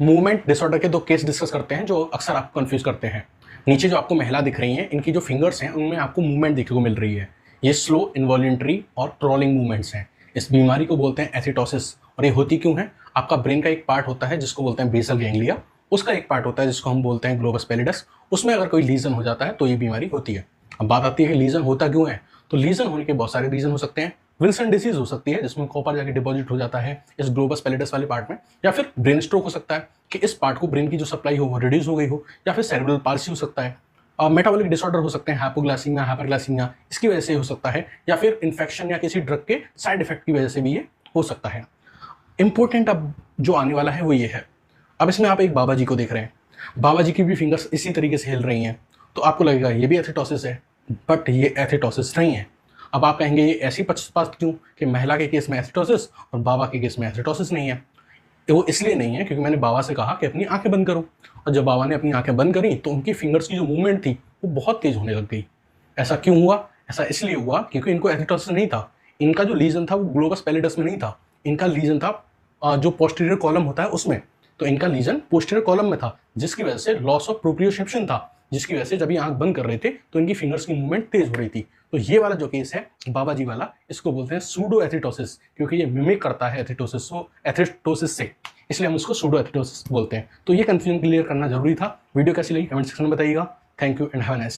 Movement disorder के दो case discuss करते हैं जो अक्सर आपको कंफ्यूज करते हैं। नीचे जो आपको महिला दिख रही हैं, इनकी जो फिंगर्स हैं उनमें आपको मूवमेंट देखने को मिल रही है। ये स्लो इनवॉल्यूंटरी और क्रोलिंग मूवमेंट्स हैं। इस बीमारी को बोलते हैं एथिटोसिस। और ये होती क्यों है? आपका ब्रेन का एक पार्ट होता है जिसको बोलते हैं बेसल गैंग्लिया, उसका एक पार्ट होता है जिसको हम बोलते हैं ग्लोबस पैलिडस। उसमें अगर कोई लीजन हो जाता है तो ये बीमारी होती है। अब बात आती है कि लीजन होता क्यों है। तो लीजन होने के बहुत सारे रीजन हो सकते हैं। विल्सन डिसीज हो सकती है जिसमें कॉपर जाके डिपॉजिट हो जाता है इस ग्लोबस पैलिडस वाले पार्ट में, या फिर ब्रेन स्ट्रोक हो सकता है कि इस पार्ट को ब्रेन की जो सप्लाई हो वो रिड्यूस हो गई हो, या फिर सेरेब्रल पाल्सी हो सकता है। मेटाबॉलिक डिसऑर्डर हो सकते हैं, हाइपोग्लाइसीमिया, हाइपरग्लाइसीमिया, इसकी वजह से हो सकता है, या फिर इन्फेक्शन या किसी ड्रग के साइड इफेक्ट की वजह से भी ये हो सकता है। इंपॉर्टेंट अब जो आने वाला है वो ये है। अब इसमें आप एक बाबा जी को देख रहे हैं, बाबा जी की भी फिंगर्स इसी तरीके से हिल रही हैं, तो आपको लगेगा ये भी एथिटोसिस है, बट ये एथिटोसिस नहीं है। अब आप कहेंगे ये ऐसी पक्षपात क्यों कि महिला के केस में एथिटोसिस और बाबा के केस में एथिटोसिस नहीं है। वो इसलिए नहीं है क्योंकि मैंने बाबा से कहा कि अपनी आंखें बंद करो, और जब बाबा ने अपनी आंखें बंद करी तो उनकी फिंगर्स की जो मूवमेंट थी वो बहुत तेज होने लग गई। ऐसा क्यों हुआ? ऐसा इसलिए हुआ क्योंकि इनको एथिटोसिस नहीं था। इनका जो लीजन था वो ग्लोबस पैलिडस में नहीं था, इनका लीजन था जो पोस्टीरियर कॉलम होता है उसमें। तो इनका लीजन पोस्टीरियर कॉलम में था, जिसकी वजह से लॉस ऑफ प्रोप्रियोसेप्शन था, जिसकी वजह से जब ये आंख बंद कर रहे थे तो इनकी फिंगर्स की मूवमेंट तेज हो रही थी। तो ये वाला जो केस है बाबा जी वाला, इसको बोलते हैं सूडो एथिटोसिस, क्योंकि ये मिमिक करता है एथिटोसिस से, इसलिए हम उसको सूडो एथिटोसिस बोलते हैं। तो ये कंफ्यूजन क्लियर करना जरूरी था। वीडियो कैसी लगी कमेंट सेक्शन में बताइएगा। Thank you and have a nice